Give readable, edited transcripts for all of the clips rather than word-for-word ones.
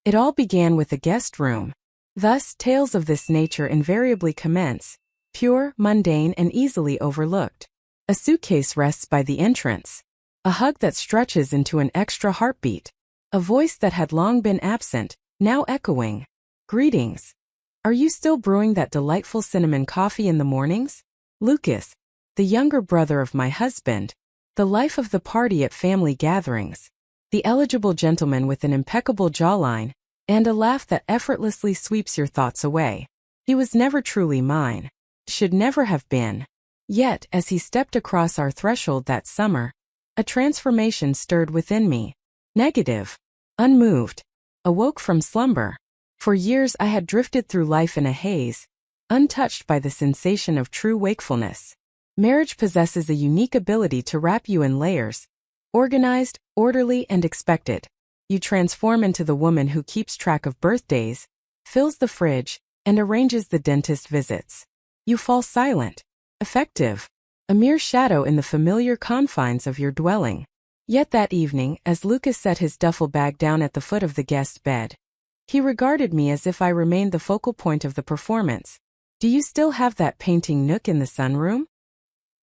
It all began with a guest room. Thus, tales of this nature invariably commence, pure, mundane, and easily overlooked. A suitcase rests by the entrance. A hug that stretches into an extra heartbeat. A voice that had long been absent, now echoing. Greetings. Are you still brewing that delightful cinnamon coffee in the mornings? Lucas, the younger brother of my husband, the life of the party at family gatherings, the eligible gentleman with an impeccable jawline, and a laugh that effortlessly sweeps your thoughts away. He was never truly mine. Should never have been. Yet, as he stepped across our threshold that summer, a transformation stirred within me. Negative. Unmoved. Awoke from slumber. For years I had drifted through life in a haze, untouched by the sensation of true wakefulness. Marriage possesses a unique ability to wrap you in layers. Organized, orderly, and expected. You transform into the woman who keeps track of birthdays, fills the fridge, and arranges the dentist visits. You fall silent, effective, a mere shadow in the familiar confines of your dwelling. Yet that evening, as Lucas set his duffel bag down at the foot of the guest bed, he regarded me as if I remained the focal point of the performance. Do you still have that painting nook in the sunroom?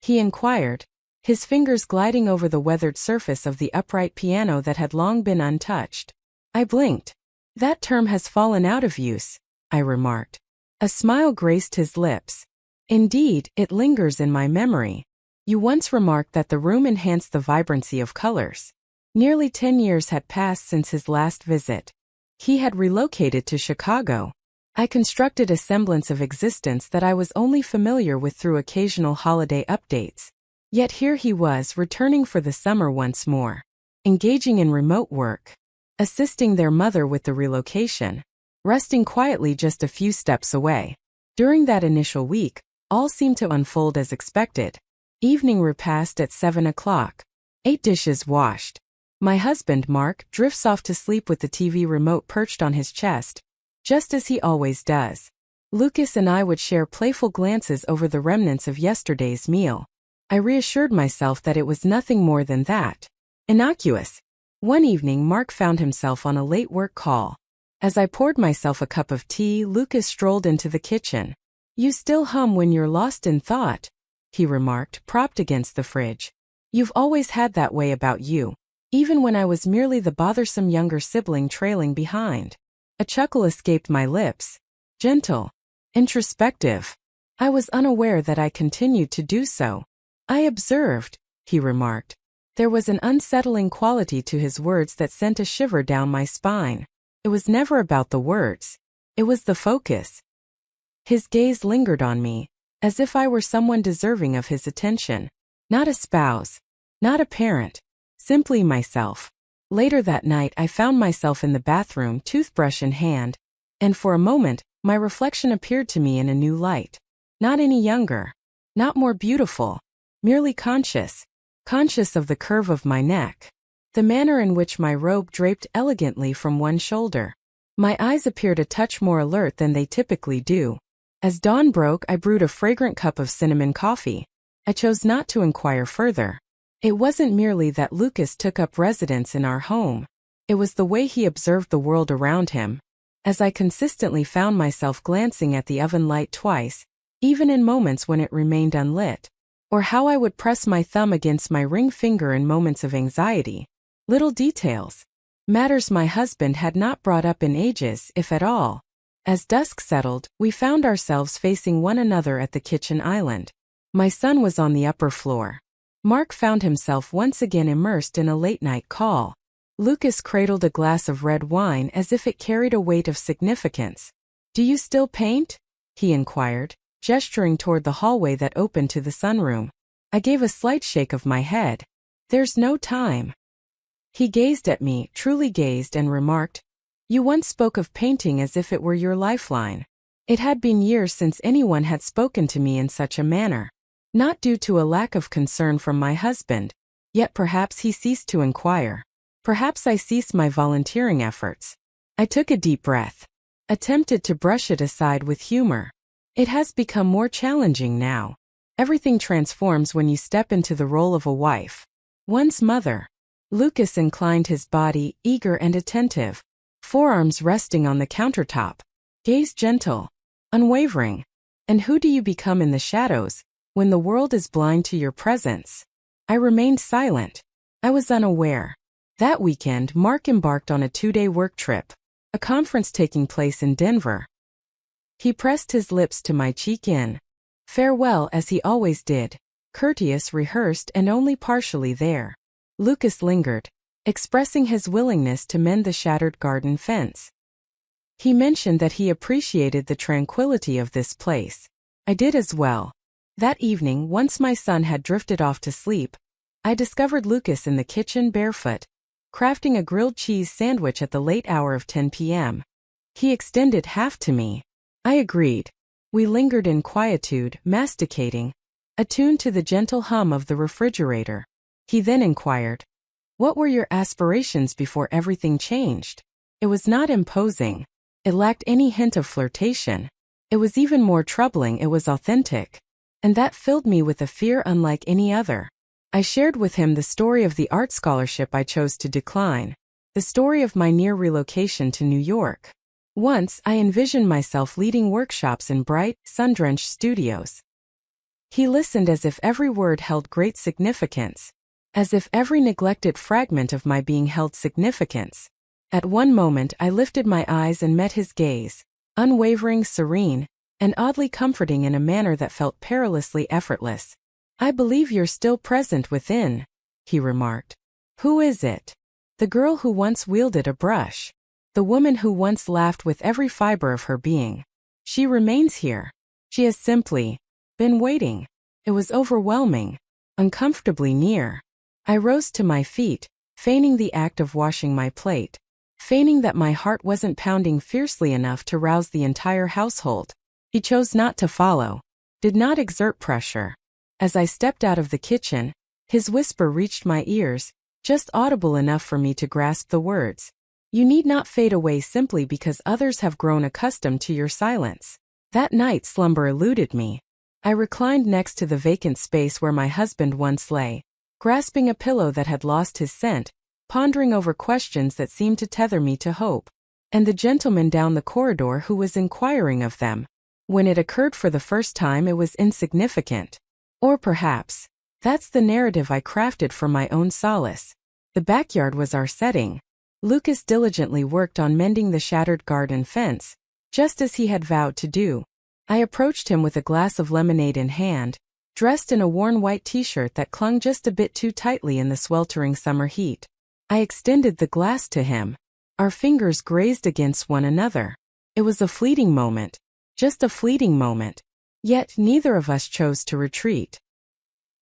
He inquired, his fingers gliding over the weathered surface of the upright piano that had long been untouched. I blinked. That term has fallen out of use, I remarked. A smile graced his lips. Indeed, it lingers in my memory. You once remarked that the room enhanced the vibrancy of colors. Nearly 10 years had passed since his last visit. He had relocated to Chicago. I constructed a semblance of existence that I was only familiar with through occasional holiday updates. Yet here he was returning for the summer once more, engaging in remote work, assisting their mother with the relocation, resting quietly just a few steps away. During that initial week, all seemed to unfold as expected. Evening repast at 7 o'clock. 8 dishes washed. My husband, Mark, drifts off to sleep with the TV remote perched on his chest, just as he always does. Lucas and I would share playful glances over the remnants of yesterday's meal. I reassured myself that it was nothing more than that. Innocuous. One evening, Mark found himself on a late work call. As I poured myself a cup of tea, Lucas strolled into the kitchen. You still hum when you're lost in thought, he remarked, propped against the fridge. You've always had that way about you, even when I was merely the bothersome younger sibling trailing behind. A chuckle escaped my lips. Gentle. Introspective. I was unaware that I continued to do so. I observed, he remarked. There was an unsettling quality to his words that sent a shiver down my spine. It was never about the words. It was the focus. His gaze lingered on me, as if I were someone deserving of his attention. Not a spouse, not a parent, simply myself. Later that night I found myself in the bathroom, toothbrush in hand, and for a moment, my reflection appeared to me in a new light. Not any younger, not more beautiful, merely conscious of the curve of my neck, the manner in which my robe draped elegantly from one shoulder. My eyes appeared a touch more alert than they typically do. As dawn broke, I brewed a fragrant cup of cinnamon coffee. I chose not to inquire further. It wasn't merely that Lucas took up residence in our home. It was the way he observed the world around him. As I consistently found myself glancing at the oven light twice, even in moments when it remained unlit, or how I would press my thumb against my ring finger in moments of anxiety. Little details. Matters my husband had not brought up in ages, if at all. As dusk settled, we found ourselves facing one another at the kitchen island. My son was on the upper floor. Mark found himself once again immersed in a late-night call. Lucas cradled a glass of red wine as if it carried a weight of significance. Do you still paint? He inquired, gesturing toward the hallway that opened to the sunroom. I gave a slight shake of my head. There's no time. He gazed at me, truly gazed, and remarked, You once spoke of painting as if it were your lifeline. It had been years since anyone had spoken to me in such a manner. Not due to a lack of concern from my husband, yet perhaps he ceased to inquire. Perhaps I ceased my volunteering efforts. I took a deep breath, attempted to brush it aside with humor. It has become more challenging now. Everything transforms when you step into the role of a wife, one's mother. Lucas inclined his body, eager and attentive. forearms resting on the countertop, gaze gentle, unwavering. And who do you become in the shadows, when the world is blind to your presence? I remained silent. I was unaware. That weekend, Mark embarked on a 2-day work trip, a conference taking place in Denver. He pressed his lips to my cheek in farewell as he always did, courteous, rehearsed, and only partially there. Lucas lingered, expressing his willingness to mend the shattered garden fence. He mentioned that he appreciated the tranquility of this place. I did as well. That evening, once my son had drifted off to sleep, I discovered Lucas in the kitchen barefoot, crafting a grilled cheese sandwich at the late hour of 10 p.m. He extended half to me. I agreed. We lingered in quietude, masticating, attuned to the gentle hum of the refrigerator. He then inquired, "What were your aspirations before everything changed?" It was not imposing. It lacked any hint of flirtation. It was even more troubling, it was authentic. And that filled me with a fear unlike any other. I shared with him the story of the art scholarship I chose to decline, the story of my near relocation to New York. Once, I envisioned myself leading workshops in bright, sun-drenched studios. He listened as if every word held great significance, as if every neglected fragment of my being held significance. At one moment I lifted my eyes and met his gaze, unwavering, serene, and oddly comforting in a manner that felt perilously effortless. "I believe you're still present within," he remarked. "Who is it?" "The girl who once wielded a brush. The woman who once laughed with every fiber of her being. She remains here. She has simply been waiting." It was overwhelming, uncomfortably near. I rose to my feet, feigning the act of washing my plate, feigning that my heart wasn't pounding fiercely enough to rouse the entire household. He chose not to follow, did not exert pressure. As I stepped out of the kitchen, his whisper reached my ears, just audible enough for me to grasp the words. "You need not fade away simply because others have grown accustomed to your silence." That night slumber eluded me. I reclined next to the vacant space where my husband once lay, grasping a pillow that had lost his scent, pondering over questions that seemed to tether me to hope, and the gentleman down the corridor who was inquiring of them. When it occurred for the first time, it was insignificant. Or perhaps, that's the narrative I crafted for my own solace. The backyard was our setting. Lucas diligently worked on mending the shattered garden fence, just as he had vowed to do. I approached him with a glass of lemonade in hand, dressed in a worn white t-shirt that clung just a bit too tightly in the sweltering summer heat. I extended the glass to him. Our fingers grazed against one another. It was a fleeting moment, just a fleeting moment. Yet neither of us chose to retreat.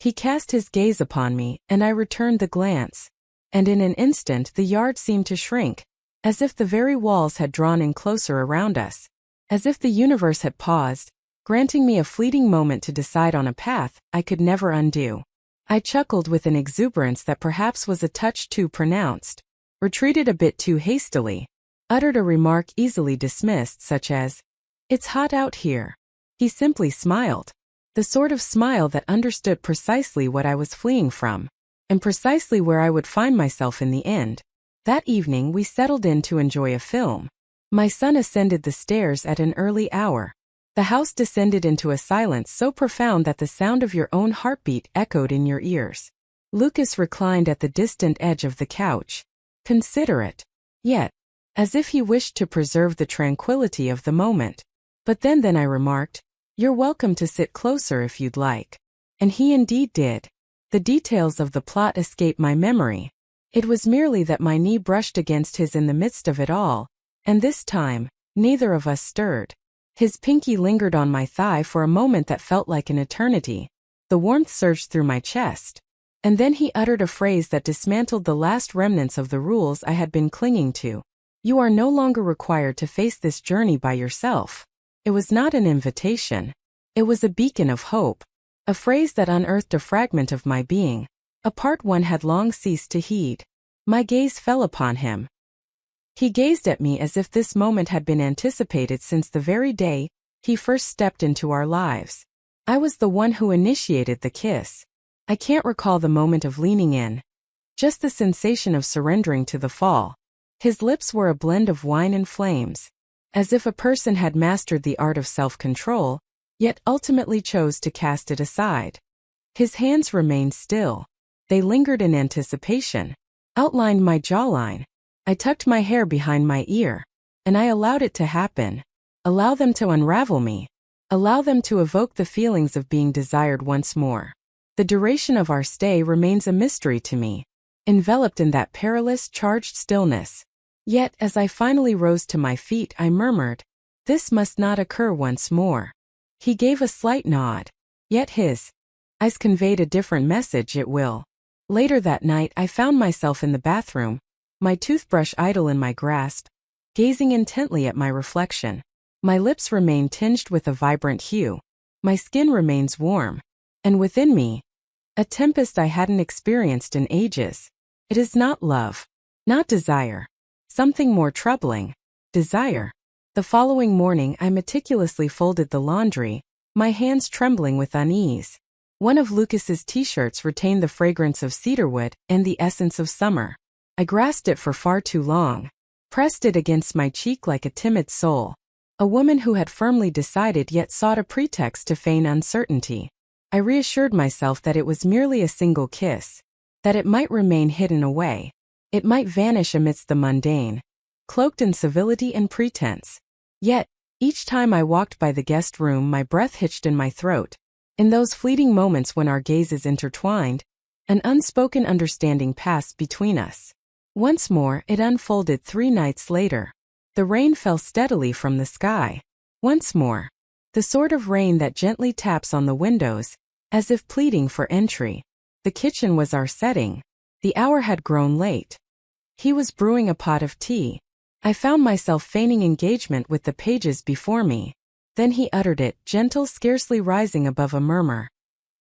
He cast his gaze upon me, and I returned the glance. And in an instant the yard seemed to shrink, as if the very walls had drawn in closer around us, as if the universe had paused, granting me a fleeting moment to decide on a path I could never undo. I chuckled with an exuberance that perhaps was a touch too pronounced, retreated a bit too hastily, uttered a remark easily dismissed such as, "It's hot out here." He simply smiled, the sort of smile that understood precisely what I was fleeing from, and precisely where I would find myself in the end. That evening we settled in to enjoy a film. My son ascended the stairs at an early hour. The house descended into a silence so profound that the sound of your own heartbeat echoed in your ears. Lucas reclined at the distant edge of the couch, considerate, yet, as if he wished to preserve the tranquility of the moment. But then I remarked, "You're welcome to sit closer if you'd like." And he indeed did. The details of the plot escape my memory. It was merely that my knee brushed against his in the midst of it all, and this time, neither of us stirred. His pinky lingered on my thigh for a moment that felt like an eternity. The warmth surged through my chest. And then he uttered a phrase that dismantled the last remnants of the rules I had been clinging to. "You are no longer required to face this journey by yourself." It was not an invitation. It was a beacon of hope. A phrase that unearthed a fragment of my being, a part one had long ceased to heed. My gaze fell upon him. He gazed at me as if this moment had been anticipated since the very day he first stepped into our lives. I was the one who initiated the kiss. I can't recall the moment of leaning in, just the sensation of surrendering to the fall. His lips were a blend of wine and flames, as if a person had mastered the art of self-control, yet ultimately chose to cast it aside. His hands remained still. They lingered in anticipation, outlined my jawline. I tucked my hair behind my ear, and I allowed it to happen. Allow them to unravel me. Allow them to evoke the feelings of being desired once more. The duration of our stay remains a mystery to me, enveloped in that perilous, charged stillness. Yet, as I finally rose to my feet, I murmured, "This must not occur once more." He gave a slight nod, yet his eyes conveyed a different message. It will. Later that night, I found myself in the bathroom, my toothbrush idle in my grasp, gazing intently at my reflection. My lips remain tinged with a vibrant hue. My skin remains warm. And within me, a tempest I hadn't experienced in ages. It is not love, not desire. Something more troubling. Desire. The following morning I meticulously folded the laundry, my hands trembling with unease. One of Lucas's t-shirts retained the fragrance of cedarwood and the essence of summer. I grasped it for far too long, pressed it against my cheek like a timid soul. A woman who had firmly decided yet sought a pretext to feign uncertainty. I reassured myself that it was merely a single kiss, that it might remain hidden away. It might vanish amidst the mundane, cloaked in civility and pretense. Yet, each time I walked by the guest room, my breath hitched in my throat. In those fleeting moments when our gazes intertwined, an unspoken understanding passed between us. Once more, it unfolded 3 nights later. The rain fell steadily from the sky. Once more. The sort of rain that gently taps on the windows, as if pleading for entry. The kitchen was our setting. The hour had grown late. He was brewing a pot of tea. I found myself feigning engagement with the pages before me. Then he uttered it, gentle, scarcely rising above a murmur.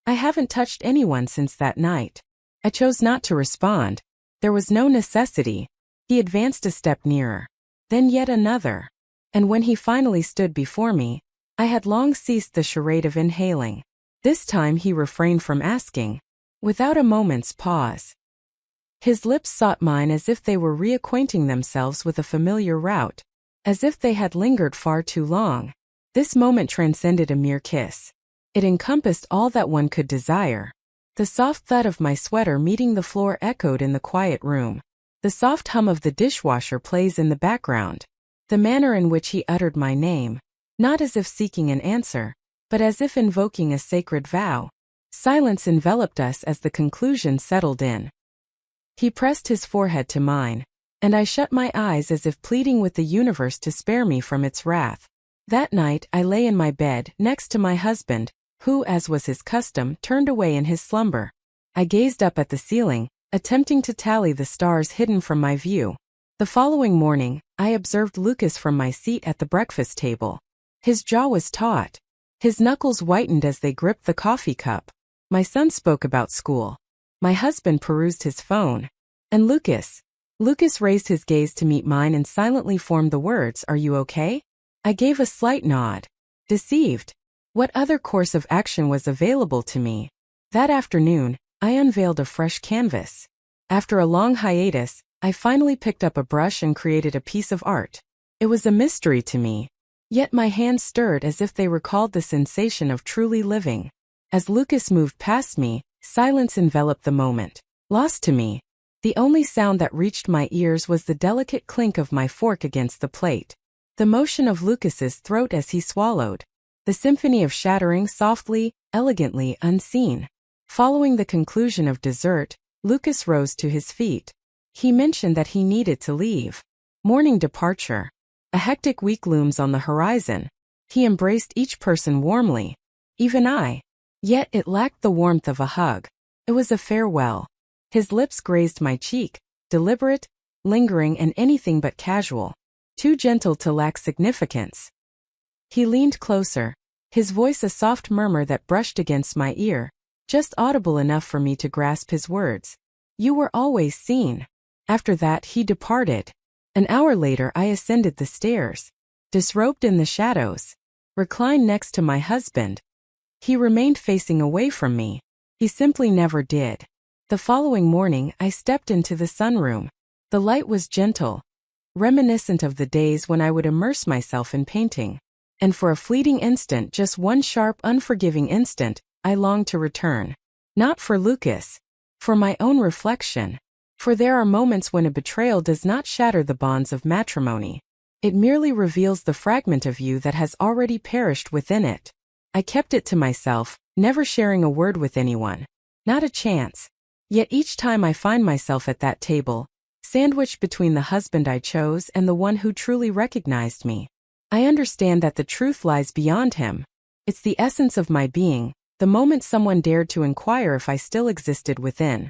"I haven't touched anyone since that night." I chose not to respond. There was no necessity. He advanced a step nearer. Then yet another. And when he finally stood before me, I had long ceased the charade of inhaling. This time he refrained from asking, without a moment's pause. His lips sought mine as if they were reacquainting themselves with a familiar route, as if they had lingered far too long. This moment transcended a mere kiss. It encompassed all that one could desire. The soft thud of my sweater meeting the floor echoed in the quiet room. The soft hum of the dishwasher plays in the background. The manner in which he uttered my name, not as if seeking an answer, but as if invoking a sacred vow. Silence enveloped us as the conclusion settled in. He pressed his forehead to mine, and I shut my eyes as if pleading with the universe to spare me from its wrath. That night I lay in my bed next to my husband, who, as was his custom, turned away in his slumber. I gazed up at the ceiling, attempting to tally the stars hidden from my view. The following morning, I observed Lucas from my seat at the breakfast table. His jaw was taut. His knuckles whitened as they gripped the coffee cup. My son spoke about school. My husband perused his phone. And Lucas raised his gaze to meet mine and silently formed the words, "Are you okay?" I gave a slight nod. Deceived. What other course of action was available to me? That afternoon, I unveiled a fresh canvas. After a long hiatus, I finally picked up a brush and created a piece of art. It was a mystery to me. Yet my hands stirred as if they recalled the sensation of truly living. As Lucas moved past me, silence enveloped the moment. Lost to me. The only sound that reached my ears was the delicate clink of my fork against the plate. The motion of Lucas's throat as he swallowed. The symphony of shattering softly, elegantly, unseen. Following the conclusion of dessert, Lucas rose to his feet. He mentioned that he needed to leave. Morning departure. A hectic week looms on the horizon. He embraced each person warmly. Even I. Yet it lacked the warmth of a hug. It was a farewell. His lips grazed my cheek, deliberate, lingering and anything but casual. Too gentle to lack significance. He leaned closer, his voice a soft murmur that brushed against my ear, just audible enough for me to grasp his words. "You were always seen." After that he departed. An hour later I ascended the stairs, disrobed in the shadows, reclined next to my husband. He remained facing away from me. He simply never did. The following morning I stepped into the sunroom. The light was gentle, reminiscent of the days when I would immerse myself in painting. And for a fleeting instant, just one sharp, unforgiving instant, I longed to return. Not for Lucas. For my own reflection. For there are moments when a betrayal does not shatter the bonds of matrimony. It merely reveals the fragment of you that has already perished within it. I kept it to myself, never sharing a word with anyone. Not a chance. Yet each time I find myself at that table, sandwiched between the husband I chose and the one who truly recognized me, I understand that the truth lies beyond him. It's the essence of my being, the moment someone dared to inquire if I still existed within.